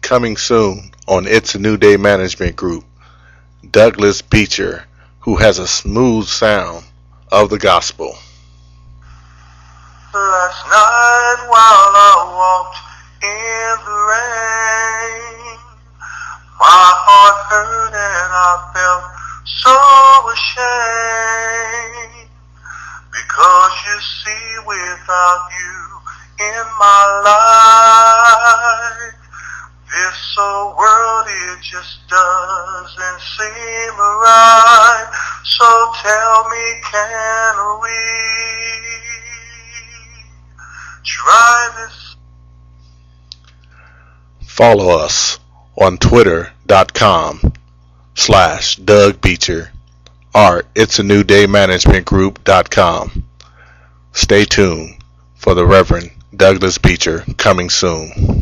coming soon on It's a New Day Management Group. Douglas Beecher, who has a smooth sound of the gospel. Last night while I walked in the rain, my heart hurt and I felt so ashamed. Because you see, without you in my life, this old world, it just doesn't seem right. So tell me, can we try this? Follow us on twitter.com/DougBeecher or it'sanewdaymanagementgroup.com. Stay tuned for the Reverend Douglas Beecher coming soon.